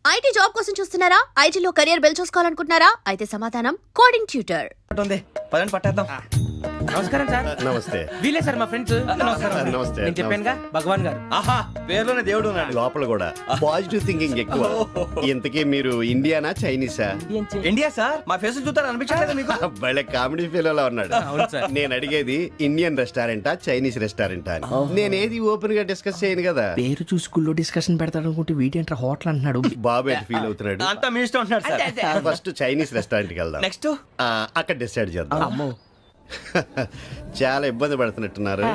IT job కోసం చూస్తున్నారా? ఐటీలో కెరియర్ బిల్డ్ చూసుకోవాలనుకుంటున్నారా? అయితే సమాధానం కోడింగ్ ట్యూటర్. పదండి పట్టేద్దాం. నమస్కారం సార్. నమస్తే. వీలే సార్ మా ఫ్రెండ్స్. నమస్తే. నేను చెప్పానుగా భగవాన్ గారు. ఆహా, పేర్లోనే దేవుడు ఉన్నాడు. లోపల కూడా పాజిటివ్ థింకింగ్ ఎక్కువ. ఇంతకీ మీరు ఇండియానా చైనీసా? India sir. మా ఫేస్ చూస్తారు అనిపించలేదు మీకు? భలే కామెడీ ఫీల్ ఉన్నాడు. అవును సార్. నేను అడిగేది ఇండియన్ రెస్టారెంటా చైనీస్ రెస్టారెంటా అని. నేను ఏది ఓపెన్ గా డిస్కస్ చేయను కదా. పేరు చూసి స్కూల్లో డిస్కషన్ పెడతాడు అనుకుంటే వీటేంట్రా హోటల్ అంటున్నాడు. బాబు ఎట్ ఫీల్ అవుతున్నాడు. అంతా మీ ఇష్టం ఉంటున్నాడు సార్. ఫస్ట్ చైనీస్ రెస్టారెంట్ కి వెళ్దాం. నెక్స్ట్ అక్కడ డిసైడ్ చేద్దాం. చాలా ఇబ్బంది పడుతున్నట్టున్నారు.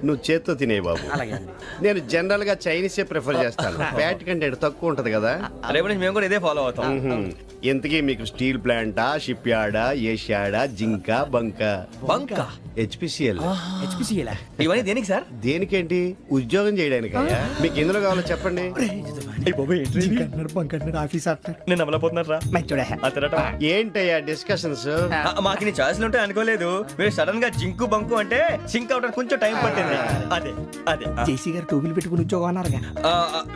నువ్వు చేత్తో తినే బాబు. నేను జనరల్ గా చైనీసే ప్రిఫర్ చేస్తాను. ఫ్యాట్ కంటెంట్ తక్కువ ఉంటది కదా. రేపు నుంచి మేము కూడా ఇదే ఫాలో అవుతాం. ఇంతకీ మీకు స్టీల్ ప్లాంటా, షిప్ యార్డా, ఏషియాడా, జింక, బంకా? బంకా, హెచ్పిసిఎల్. ఇవన్నీ దేనికి సార్? దేనికేంటి? ఉద్యోగం చేయడానికి. మీకు ఎందులో కావాలో చెప్పండి. నేను అమలపోతున్నారా? ఏంటయ్యా డిస్కషన్స్? మాకు నీ ఛాయిస్లు ఉంటాయి అనుకోలేదు. మీరు సడన్ గా జింకు బంకు అంటే సింక్ అవడానికి కొంచెం టైం పట్టింది. అదే అదే జేసీ గారు టోబుల్ పెట్టుకుని ఉద్యోగం అన్నారుగా.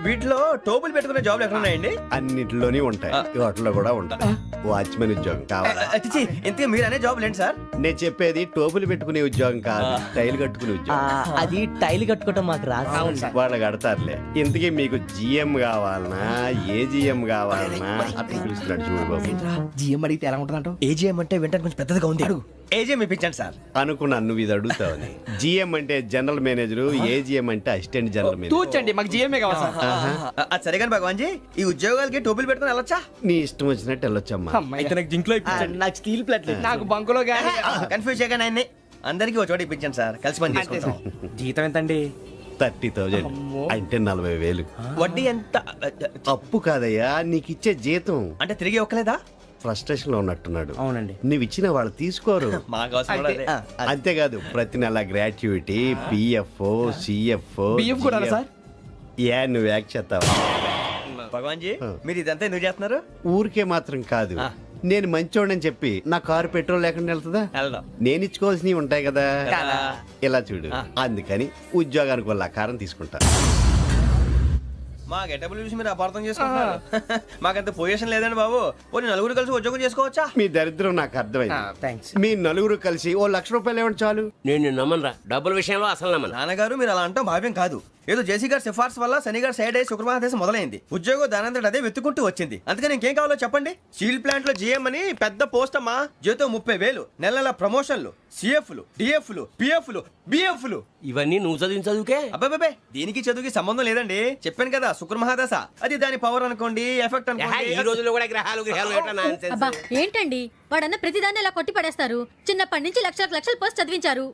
వీటిలో టోపులు పెట్టుకునే జాబ్లు ఎక్కడ ఉన్నాయండి? అన్నిటిలోనే ఉంటాయి, వాటిలో కూడా ఉంటాయి. వాచ్మెన్ ఉద్యోగం కావాలా? ఇంతకీ మీరు అనే జాబ్ లేండి సార్. నేను చెప్పేది టోపులు పెట్టుకునే ఉద్యోగం కాదు, టైల్ కట్టుకునే ఉద్యోగం. అది టైల్ కట్టుకోవటం మాకు రాదు. వాళ్ళు కడతారులే. ఇంతకీ మీకు జిఎం కావాలనా, ఏ జిఎం కావాలనా? అట్లా పిలుస్తున్నాడు చూడు బాబు. జిఎం అడిగితే ఎలా ఉంటుందంట? ఏజీఎం అంటే వెంటనే కొంచెం పెద్దదిగా ఉంది. అడుగు. ఏజీఎం ఇప్పించండి సార్. అనుకున్నాను నువ్వు ఇది అడుగుతావని. జిఎం అంటే జనరల్ మేనేజర్, ఏజిఎం అంటే అసిస్టెంట్ జనరల్ మేనేజర్. తూచండి, మాకు జిఎంఏ కావాలి సార్. అది సరే కానీ భగవాన్ జీ, ఈ ఉద్యోగాలకి టోపులు పెట్టుకుని వెళ్ళొచ్చా? నీ ఇష్టం వచ్చినట్టు వెళ్ళొచ్చమ్మా. అయితే నాకు జింక్ లో నాకు స్టీల్ ప్లేట్ నాకు బంకులో గానీ. కన్ఫ్యూజ్ చేయగానే ఆయన్ని అందరికీ ఒక చోట ఇప్పించండి సార్. కలిసి పని చేసుకుంటాం. జీతం ఎంతండి? 30,000 అంటే 40,000. వడ్డీ ఎంత? అప్పు కాదయ్యా, నీకు ఇచ్చే జీతం. అంటే తిరిగి ఒక్కలేదా? ఫ్రస్ట్రేషన్ లో ఉన్నట్టున్నాడు. అవునండి. నువ్వు ఇచ్చిన వాళ్ళు తీసుకోరు. మాకు అవసరం కూడా అదే. అంతేకాదు ప్రతి నెల గ్రాట్యుటీ, పిఎఫ్, సిఎఫ్. బిఎఫ్ కూడా సార్? ఏ నువ్వు యాక్ట్ చేస్తావా? భగవాన్ జీ, మీరు ఇదంతా ఎందుకు చేస్తున్నారు? ఊరికే మాత్రం కాదు, నేను మంచోడని చెప్పి నా కారు పెట్రోల్ లేకుండా వెళ్తుందా? వెళ్దాం. నేను ఇచ్చుకోవాల్సినవి ఉంటాయి కదా. ఇలా చూడు, అందుకని ఉద్యోగానికి వాళ్ళ ఆకారం తీసుకుంటా. మా గెటబుల్ చూసి మీరు అపార్థం చేసుకుంటున్నారు. మాకంత పొజిషన్ లేదండి బాబు. పోనీ నలుగురు కలిసి ఉద్యోగం చేసుకోవచ్చా? మీ దరిద్రం నాకు అర్థమైంది. థ్యాంక్స్. మీ నలుగురు కలిసి ఓ ₹1,00,000 ఇవ్వండి చాలు. నేను నమ్మనరా, డబ్బుల విషయంలో అసలు నమ్మను. నాన్నగారు మీరు అలా అంటాం భావ్యం కాదు. ఏదో జేసీ గారి సిఫార్సు వల్ల శని గారు సైడ్ అయ్యి శుక్రమహాదేశం మొదలైంది. ఉద్యోగం దానంతటి అదే వెతుకుంటూ వచ్చింది. అందుకని ఇంకేం కావాలో చెప్పండి. స్టీల్ ప్లాంట్ లో జీఎం అని పెద్ద పోస్ట్ అమ్మా. జీతం 30,000, నెల నెల ప్రమోషన్లు, సిఎఫ్లు, డిఎఫ్లు, పిఎఫ్లు, బిఎఫ్లు. ఇవన్నీ నువ్వు చదివిన చదువుకే. అబ్బాబే, దీనికి చదువుకి సంబంధం లేదండి. చెప్పాను కదా, శుక్రమహాదశ. అది దాని పవర్ అనుకోండి, ఎఫెక్ట్ ఈ అనుకోండి. రోజుల్లో కూడా గ్రహాలు ఎట్లా nonsense? అబ్బా ఏంటండి వాడన్న ప్రతిదాన్ని ఇలా కొట్టి పడేస్తారు. చిన్నప్పటి నుంచి లక్షల పోస్ట్ చదివించారు.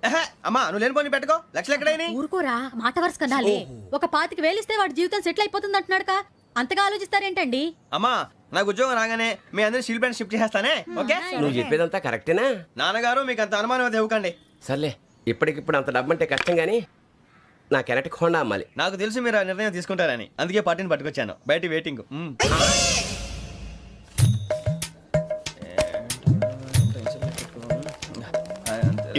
అమ్మా నువ్వు లేని పోనీ పెట్టుకో. లక్షలు ఎక్కడైనా ఊరుకోరా, మాట వరుస కదాలే. ఒక 25,000 ఇస్తే వాడి జీవితం సెటిల్ అయిపోతుంది అంటున్నాడుగా. అంతగా ఆలోచిస్తారేంటండి? అమ్మా నాకు ఉద్యోగం రాగానే మీ అందరూ స్టీల్ ప్లాంట్ షిఫ్ట్ చేస్తానే. ఓకే? నువ్వు చెప్పేదంతా కరెక్టేనా? నాన్నగారు మీకు అంత అనుమానం అది ఇవ్వకండి. సర్లే, ఇప్పటికిప్పుడు అంత డబ్బు అంటే కష్టం గానీ నా కెనటిక్ హోండా అమ్మాలి. నాకు తెలుసు మీరు ఆ నిర్ణయం తీసుకుంటారని, అందుకే పార్టీని పట్టుకొచ్చాను. బయట వెయిటింగ్.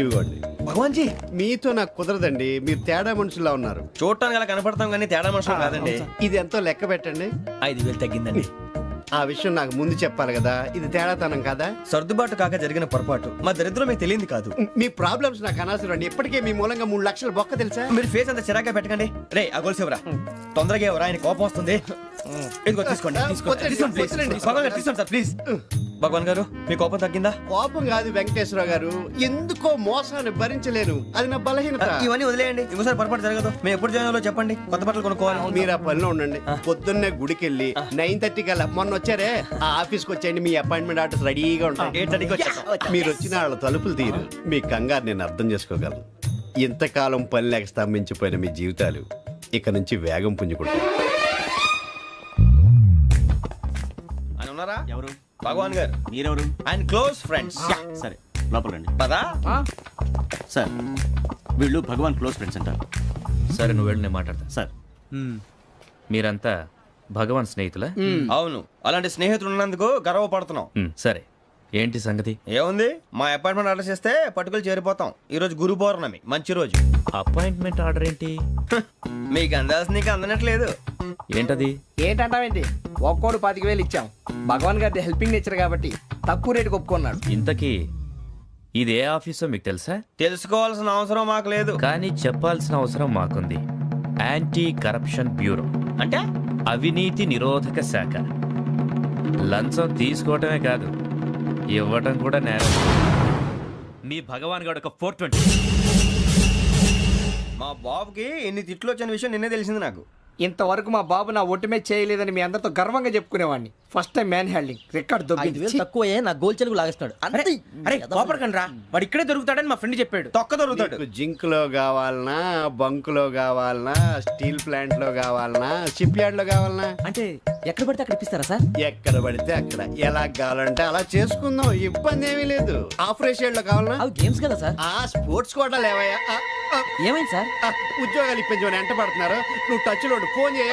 ఇవ్వండి. భగవాన్ జీ, మీతో నాకు కుదరదండి, మీరు తేడా మనుషుల్లా ఉన్నారు. చూడటానికి అలా కనపడతాం కానీ తేడా మనుషులు కాదండి. ఇది ఎంతో లెక్క పెట్టండి. 5,000 తగ్గిందండి. ఆ విషయం నాకు ముందు చెప్పాలి కదా. ఇది తేడాతనం కాదా? సర్దుబాటు కాక జరిగిన పొరపాటు. మా దరిద్రం మీకు తెలియంది కాదు. మీ ప్రాబ్లమ్స్ నాకు అనవసరం అండి. ఇప్పటికే మీ మూలంగా 3 లక్షలు బొక్క తెలుసా? మీరు ఫేస్ అంత చిరాగ్గా పెట్టకండి. రే ఆ గొలుసు ఎవరా? తొందరగా ఎవరా? ఆయన కోపం వస్తుంది. ఇదిగో తీసుకోండి. భగవాన్ గారు తీసుకోండి సార్ ప్లీజ్. భగవాన్ గారు మీ కోపం తగ్గిందా? కోపం కాదు వెంకటేశ్వరరావు గారు, ఎందుకో మోసాన్ని భరించలేను. అది నా బలహీనత. ఇవన్నీ వదిలేయండి, ఇంకోసారి పొరపాటు జరగదు. మేము ఎప్పుడు జాయిన్ అవ్వాలో చెప్పండి, కొత్త బట్టలు కొనుక్కోవాలి. మీరు ఆ పనిలో ఉండండి. పొద్దున్నే గుడికి వెళ్ళి 9:30 కల్లా, మొన్న వచ్చారే ఆ ఆఫీస్కి వచ్చేయండి. మీ అపాయింట్మెంట్ ఆర్డర్స్ రెడీగా ఉంటాయి. 8:30కి వచ్చేస్తాం. మీరు వచ్చిన వాళ్ళ తలుపులు తీరు. మీ కంగారు నేను అర్థం చేసుకోగలను. ఇంతకాలం పని లేక స్తంభించిపోయిన మీ జీవితాలు ఇక నుంచి వేగం పుంజుకుంటాయి. ఆయన ఉన్నారా? ఎవరు? భగవాన్ గారు. మీరెవరు? ఆయన క్లోజ్ ఫ్రెండ్స్. సరే లోపల రండి. పదా సార్ వీళ్ళు భగవాన్ క్లోజ్ ఫ్రెండ్స్ అంటారు. సరే నువ్వు వెళ్ళి నేను మాట్లాడతా. సార్ మీరంతా భగవాన్ స్నేహితులా? అవును, అలాంటి స్నేహితులు ఉన్నందుకు గర్వపడుతున్నాం. సరే ఏంటి సంగతి? ఏముంది, మా అపార్ట్మెంట్ ఆర్డర్ చేస్తే పట్టుకులు చేరిపోతాం. ఈ రోజు గురు పౌర్ణమి, మంచి రోజు. అపాయింట్మెంట్ ఆర్డర్ ఏంటి? మీకు అందాల్సిన నీకు అందనట్లేదు. ఏంటది? ఏంటంటావేంటి? ఒక్కోడు 25,000 ఇచ్చాం. భగవాన్ గారి హెల్పింగ్ నేచర్ కాబట్టి తక్కువ రేటుకి ఒప్పుకున్నాడు. ఇంతకీ ఇది ఏ ఆఫీసో మీకు తెలుసా? తెలుసుకోవాల్సిన అవసరం మాకు లేదు. కానీ చెప్పాల్సిన అవసరం మాకుంది. యాంటీ కరప్షన్ బ్యూరో, అంటే అవినీతి నిరోధక శాఖ. లంచం తీసుకోవటమే కాదు, ఇవ్వటం కూడా నేరం. మీ భగవాన్ గారు ఒక 420. మా బాబుకి ఎన్ని తిట్లు వచ్చిన విషయం నిన్నే తెలిసింది నాకు. ఇంతవరకు మా బాబు నా ఒట్టుమే చేయలేదని మీ అందరితో గర్వంగా చెప్పుకునేవాడిని. First time man handing record దొబ్బింది. తక్కువే నా గోల్ చెలుగు లాగేస్తున్నాడు. అరే కోపడకండి రా, వాడు ఇక్కడే దొరుకుతాడని మా ఫ్రెండ్ చెప్పాడు. తొక్క దొరుకుతాడు. మీకు జింక్ లో కావాలనా, బంక్ లో కావాలనా, స్టీల్ ప్లాంట్ లో కావాలనా, షిప్ యార్డ్ లో కావాలనా? అంటే ఎక్కడ పడితే అక్కడ ఇప్పిస్తారా సార్? ఎక్కడ పడితే అక్కడ, ఎలా కావాలంటే అలా చేసుకుందాం, ఇబ్బంది ఏమీ లేదు. ఆపరేషన్ లో కావాలనా? అవి గేమ్స్ కదా సార్. ఆ స్పోర్ట్స్ కోటా లేవయ్యా. ఏమైంది సార్? ఉద్యోగాలు ఇప్పించమని ఎంట పడుతున్నారు. నువ్వు టచ్ లో ఫోన్ చేయ.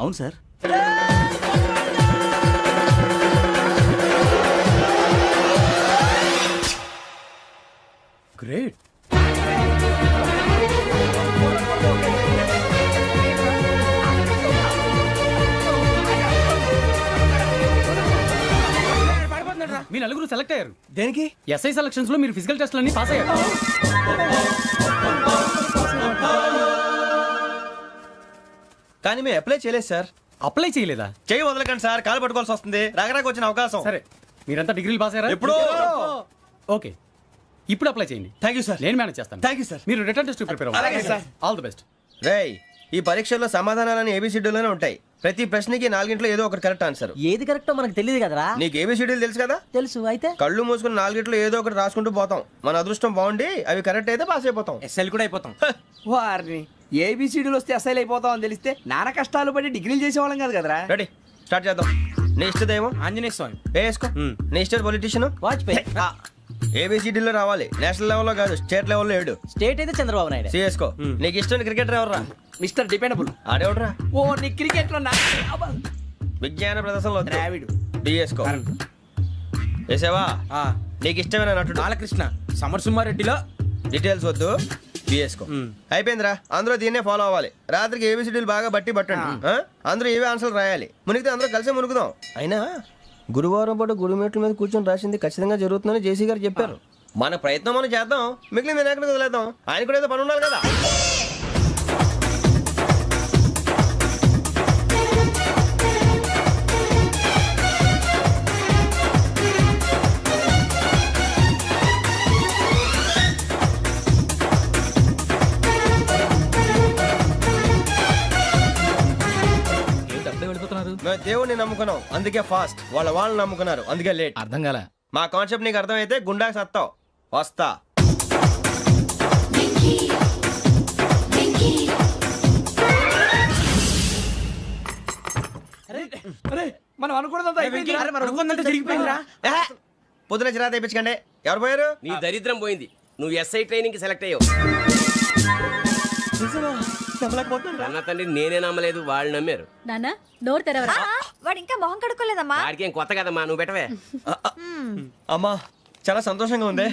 అవును సార్. గ్రేట్. మీ నలుగురు సెలెక్ట్ అయ్యారు. దేనికి? ఎస్ఐ సెలక్షన్స్ లో మీరు ఫిజికల్ టెస్ట్ అన్ని పాస్ అయ్యారు. కానీ మేము అప్లై చేయలేదు సార్. అప్లై చేయలేదా? చేయి వదలకండి సార్, కాలు పట్టుకోవాల్సి వస్తుంది. రాగరాకు వచ్చిన అవకాశం. సరే, మీరంతా డిగ్రీలు పాస్ అయ్యారా? ఎప్పుడో. ఓకే, ఇప్పుడు అప్లై చేయండి. Thank you sir. నేను మేనేజ్ చేస్తాను. Thank you sir. మీరు రిటర్న్ టెస్ట్ ప్రిపేర్ అలాగే సార్. All the best. రేయ్, ఈ పరీక్షల్లో సమాధానాలని ఏబిసిడ్యూల్లోనే ఉంటాయి. ప్రతి ప్రశ్నకి 4 ఏదో ఒకటి కరెక్ట్ ఆన్సర్. ఏది కరెక్టో మనకు తెలియదు కదరా. నీకు ఏబిసిడ్యూల్ తెలుసు కదా? తెలుసు. అయితే కళ్ళు మూసుకుని 4 ఏదో ఒకటి రాసుకుంటూ పోతాం. మన అదృష్టం బాగుండి అవి కరెక్ట్ అయితే పాస్ అయిపోతాం. ఎస్ఎల్ కూడా అయిపోతాం. వారిని ఏబిసిడీలు వస్తే అసైల్ అయిపోతాం అని తెలిస్తే నాన్న కష్టాలు పడి డిగ్రీలు చేసేవాళ్ళం కాదు కదరా. రెడీ, స్టార్ట్ చేద్దాం. నీ ఇష్టదేమో ఆంజనేయ స్వామి. వేసుకో. నీ ఇష్ట పొలిటీషియన్ వాజ్పేయి. ఏబిసిడీలో రావాలి. నేషనల్ లెవెల్లో కాదు, స్టేట్ లెవెల్లో 7. స్టేట్ అయితే చంద్రబాబు నాయుడు. సిఎస్కో. నీకు ఇష్టం క్రికెటర్ ఎవర్రా? Mister dependable. ఆడేవడరా? ఓ నీ క్రికెట్ లో విజ్ఞాన ప్రదర్శనలో ద్రావిడు. డిఎస్కో. వేసావా? నీకు ఇష్టమైన నటుడు? బాలకృష్ణ. సమర్సుమారెడ్డిలో డీటెయిల్స్ వద్దు, బిఎస్కో. అయిపోయిందిరా, అందరూ దీన్నే ఫాలో అవ్వాలి. రాత్రికి ఏబిసిడీలు బాగా బట్టి పట్టండి. అందరూ ఏవే ఆన్సర్లు రాయాలి. మునిగితే అందరూ కలిసే మునుగుదాం. అయినా గురువారం పాటు గురుమేట్ల మీద కూర్చొని రాసింది ఖచ్చితంగా జరుగుతుందని జేసీ గారు చెప్పారు. మన ప్రయత్నం మనం చేద్దాం, మిగిలింది నేను ఎక్కడికి వదిలేద్దాం. ఆయన కూడా ఏదో పని ఉండాలి కదా. మేము దేవుడిని నమ్ముకున్నాం, అందుకే ఫాస్ట్. వాళ్ళు నమ్ముకున్నారు, అందుకే లేట్. అర్థం కాల. మా కాన్సెప్ట్ నీకు అర్థమైతే గుండాకి సత్తావు. వస్తా. మనం అనుకున్నదంతా అయిపోయింది. జరిగిపోయిందిరా. పొద్దున చిరా తెప్పించకండి. ఎవరు పోయారు? నీ దరిద్రం పోయింది. నువ్వు ఎస్ఐ ట్రైనింగ్ సెలెక్ట్ అయ్యావు. అన్న తండ్రి నేనే నమ్మలేదు, వాళ్ళు నమ్మారు. నాన్న నోరు తెరవరా. వాడు ఇంకా మొహం కడుక్కోలేదమ్మా. వాడికి ఏం కొత్త కదమ్మా, నువ్వు పెట్టవే. అమ్మా చాలా సంతోషంగా ఉంది.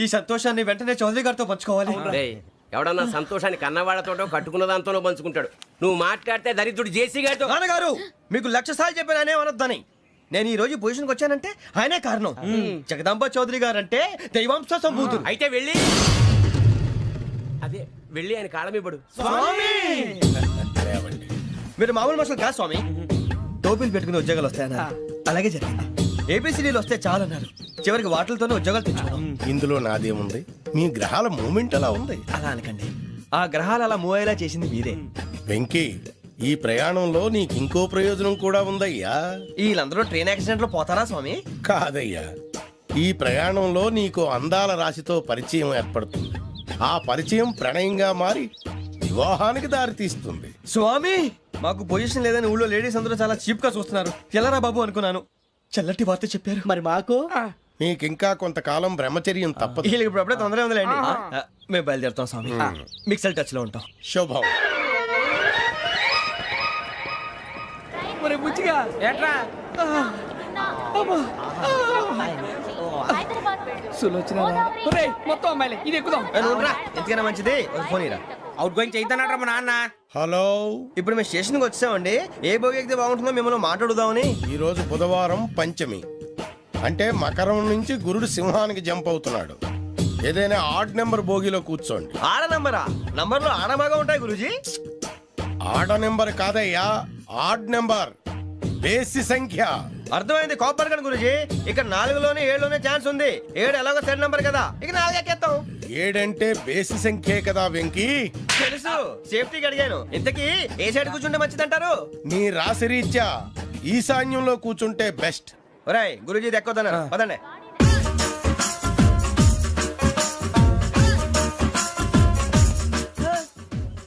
ఈ సంతోషాన్ని వెంటనే చౌదరి గారితో పంచుకోవాలి. రేయ్, ఎవడన్నా సంతోషాన్ని కన్నవాళ్లతోటో కట్టుకున్న దాంతోనో పంచుకుంటాడు. నువ్వు మాట్లాడితే దరిద్రుడు జేసీ గారితో. నాన్నగారు మీకు 1,00,000 సార్లు చెప్పాను అనొద్దని. నేను ఈ రోజు పొజిషన్కి వచ్చానంటే ఆయనే కారణం. జగదాంబ చౌదరి గారు అంటే దైవాంశ సంభూతుడు. అయితే వెళ్ళి అదే వెళ్ళి ఆయన కాళ్ళమివ్వడు. మీరు మామూలు మనుషులు కాదు స్వామి. టోపీలు పెట్టుకుని ఉద్యోగాలు వస్తాయన్నారు, అలాగే జరిగింది. ఏబిసిడీలు వస్తే చాలన్నారు, చివరికి వాటిలతోనే ఉద్యోగాలు తెచ్చుకున్నాం. ఇందులో నాదేముంది? మీ గ్రహాల మూమెంట్ అలా ఉంది. అలా అనకండి, ఆ గ్రహాలు అలా మూవ్ అయ్యేలా చేసింది మీరే. వెంకీ, ఈ ప్రయాణంలో నీకు ఇంకో ప్రయోజనం కూడా ఉందయ్యా. వీళ్ళందరూ ట్రైన్ యాక్సిడెంట్ లో పోతారా స్వామి? కాదయ్యా, ఈ ప్రయాణంలో నీకు అందాల రాశితో పరిచయం ఏర్పడుతుంది. ఆ పరిచయం ప్రణయంగా మారి వివాహానికి దారితీస్తుంది. స్వామి మాకు పొజిషన్ లేదని ఊళ్ళో లేడీస్ అందరూ చాలా చీప్ గా చూస్తున్నారు. ఎలారా బాబు అనుకున్నాను. చల్లటి వార్త చెప్పారు. మరి మాకు నీకింకా కొంతకాలం బ్రహ్మచర్యం తప్పదు. వీళ్ళకి ఇప్పుడు అప్పుడే తొందరగా ఉందిలేండి. మేము బయలుదేరుతాం స్వామి. మిక్సెల్ టచ్ లో ఉంటాం. శుభం. మరి బుచ్చిగా ఏట్రా సులోచన మొత్తం అమ్మాయిలే, ఇది ఎక్కుదాం. ఎందుకైనా మంచిది ఒక ఫోన్ ఇరా. అవుట్ గోయింగ్ చేద్దానట్రా మా నాన్న. హలో, ఇప్పుడు మేము స్టేషన్కి వచ్చామండి. ఏ బోగి ఎక్కితే బాగుంటుందో మిమ్మల్ని మాట్లాడుదామని. ఈరోజు బుధవారం పంచమి, అంటే మకరం నుంచి గురుడు సింహానికి జంప్ అవుతున్నాడు. ఏదైనా ఆడ్ నెంబర్ బోగిలో కూర్చోండి. ఆడ నంబరా? నంబర్లు ఆడ బాగా ఉంటాయి గురూజీ. ఆడ నెంబర్ కాదయ్యా, ఆడ్ నెంబర్, బేసి సంఖ్య. అర్థమైంది. కాపర్ కానీ గురూజీ, ఇక్కడ 4లోనే 7లోనే ఛాన్స్ ఉంది. 7 ఎలాగో సెడ్ నంబర్ కదా, ఇక 4 ఎక్కేస్తాం. 7 అంటే బేసి సంఖ్యే కదా వెంకీ. తెలుసు, సేఫ్టీకి అడిగాను. ఇంతకీ ఏ సైడ్ కూర్చుంటే మంచిదంటారు? నీ రాశి రీత్యా ఈశాన్యంలో కూర్చుంటే బెస్ట్. ఒరేయ్ గురూజీ దెక్కొద్దన్నారు, పదండి.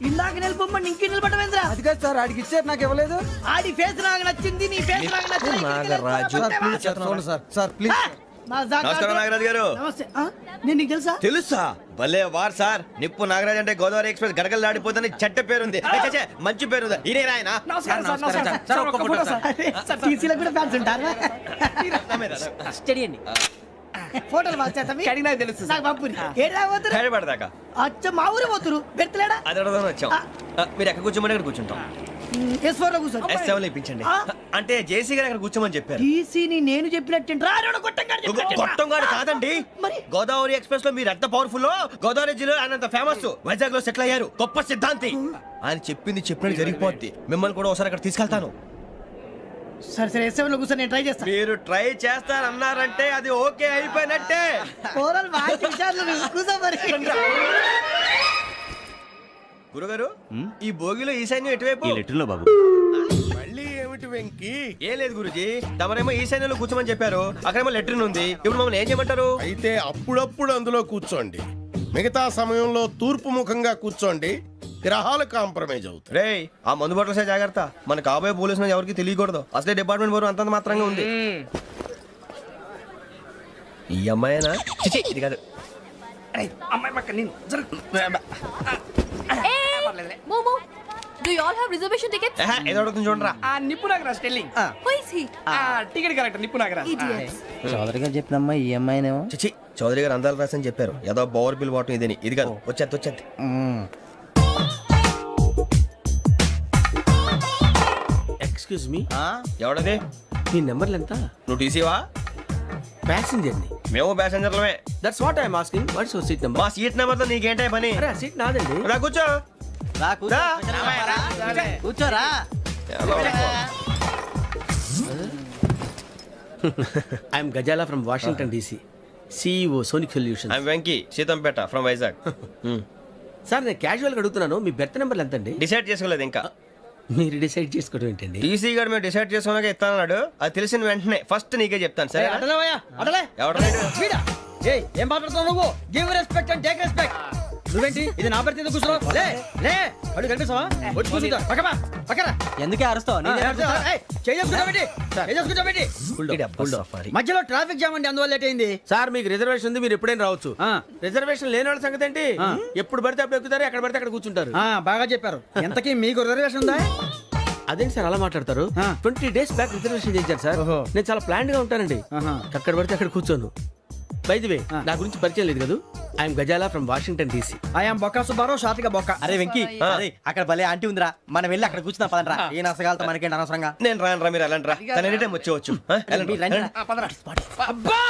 ఇందాక నిలబొమ్మని ఇంకే నిలబడమేంద్రా. అది కాదు సార్, ఆడికి ఇచ్చారు నాకు ఇవ్వలేదు. ఆడి ఫేస్ నాకు నచ్చింది, నీ ఫేస్ నాకు నచ్చింది. నాగరాజు. Sir please. నమస్కారం నాగరాజు గారు. నమస్తే. నేను నీకు తెలుసా? తెలుసా? భలే వార్ సార్. నిప్పు నాగరాజ్ అంటే గోదావరి ఎక్స్ప్రెస్ గడగలు దాడిపోతుంది చెట్ట పేరుంది. ఛే, మంచి పేరుంది. ఇదే ఆయన. నమస్కారం సార్, నమస్కారం సార్. ఒక్క ఫోటో సార్. టీసీలో కూడా ఫ్యాన్స్ ఉంటారా? స్టడీ అండి. ఫోటోలు అడిగినా తెలుసు నాకు పంపుని. ఏడు రాబోతురు? హైదరాబాద్ అచ్చ మా ఊరు పోతురు. పెడతలేడా? అది అడగదామని వచ్చాం. మీరు ఎక్కడ కూర్చోమని అక్కడ కూర్చుంటాం. S4 లో కూర్చో. S7 లో ఇప్పించండి. అంటే జేసీ గారు అక్కడ కూర్చోమని చెప్పారు. టీసీని నేను చెప్పినట్టు గొట్టంగాడు కాదండి. గోదావరి ఎక్స్ప్రెస్ లో మీరు ఎంత పవర్ఫుల్, గోదావరి జిల్లా ఆయన ఫేమస్. వైజాగ్ లో సెటిల్ అయ్యారు. గొప్ప సిద్ధాంతి. ఆయన చెప్పింది చెప్పినట్టు జరిగిపోద్ది. మిమ్మల్ని కూడా ఒకసారి అక్కడ తీసుకెళ్తాను. సరే సరే, S7 లో కూర్చొని నేను ట్రై చేస్తాను. మీరు ట్రై చేస్తారన్నారంటే అది ఓకే అయిపోయినట్టే. ఓవరాల్ బాగా విషయాలు కూర్చో మరి. గురుగారు, ఈ భోగిలో ఈశాన్యం ఎటువైపు? ఈ లెటర్లో బాబు. మళ్ళీ ఏమిటి వెంకీ? ఏం లేదు గురుజీ, తమరేమో ఈశాన్యంలో కూర్చోమని చెప్పారు. అక్కడేమో లెటర్ ఉంది. ఇప్పుడు మమ్మల్ని ఏం చేయమంటారు? అయితే అప్పుడప్పుడు అందులో కూర్చోండి. మిగతా సమయంలో తూర్పు ముఖంగా కూర్చోండి. గ్రహాలు కాంప్రమైజ్ అవుతాయి. రేయ్, ఆ మందు బాటలసే జాగ్రత్త. మన కాబోయే పోలీసులు ఎవరికి తెలియకూడదు. అసలే డిపార్ట్మెంట్ బోరు అంతంత మాత్రంగా ఉంది. ఈ అమ్మాయినా? చిచి, ఇది కాదు. అమ్మాయి పక్క నేను momo, do you all have reservation tickets? ఏదో అడుగుతుంది చూడరా. ఆ నిప్పు Nagaraj telling. Who is he? Ticket correct, నిప్పు నాగరాజ్. Idiots. చౌదరి గారు చెప్పినమ్మా ఈ అమ్మాయినేమో. చిచి, చౌదరి గారు అందాలు రాసని చెప్పారు. ఏదో బోర్ బిల్ బాటం ఇదని. ఇది కాదు, వచ్చేది. ఎక్స్క్యూజ్ మీ, ఎవడది? నీ నెంబర్లు ఎంత? నువ్వు టీసీవా? ప్యాసింజర్ ని. మేము ప్యాసెంజర్లమే. That's what I'm asking. What's your seat number? మా సీట్ నెంబర్ తో నీకేంటే పని? అరే ఆ సీట్ నాదండి. రా కూర్చో. రా. కూర్చోరా. I'm Ghazala from Washington DC, CEO sonic solution. I'm Venky, Seethampeta from Vizag. Sir నేను క్యాజువల్గా అడుగుతున్నాను, మీ బెర్త్ నెంబర్లు ఎంత అండి? డిసైడ్ చేసుకోలేదు ఇంకా. మీరు డిసైడ్ చేసుకోవడం ఏంటండి? టీసీ గారు మేము డిసైడ్ చేసుకున్నాక ఇస్తానన్నాడు. అది తెలిసిన వెంటనే ఫస్ట్ నీకే చెప్తాను. సరే అడలే ఎవడ ఏం మాట్లాడుతున్నావు నువ్వు? Give respect and take respect. నువ్వేంటి ఇది నా పరిస్థితి కూర్చో లే లే అడుగు కనిపిస్తావా వచ్చి కూర్చుంటా పక్కమా పక్కరా ఎందుకే అరుస్తావు మధ్యలో ట్రాఫిక్ జామ్ అండి అందువల్ల లేట్ అయింది. సార్ మీకు రిజర్వేషన్ ఉంది, మీరు ఎప్పుడైనా రావచ్చు. రిజర్వేషన్ లేని వాళ్ళ సంగతి ఏంటి? ఎప్పుడు పడితే అప్పుడు ఎక్కుతారు, ఎక్కడ పడితే అక్కడ కూర్చుంటారు. బాగా చెప్పారు. ఎంతకీ మీకు రిజర్వేషన్ ఉందా? అదేంటి సార్ అలా మాట్లాడతారు? 20 days బ్యాక్ రిజర్వేషన్ చేశారు సార్. నేను చాలా ప్లాన్డ్ గా ఉంటానండి. అక్కడ పడితే అక్కడ కూర్చోను. బై ది వే, నా గురించి పరిచయం లేదు కదా. I'm Ghazala from Washington DC. I'm Bokka Subbarao షాతిక బొక్క. అరే వెంకీ, అరే అక్కడ భలే ఆంటీ ఉందిరా, మనం వెళ్ళి అక్కడ కూర్చున్నా పదనరా. ఏ నసగాలతో మనకేంటి అనవసరంగా. నేను రాను రా, మీరు వెళ్ళండి రా. తన ఎనీ టైం వచ్చేవచ్చు. మీరు రండి రా. అబ్బా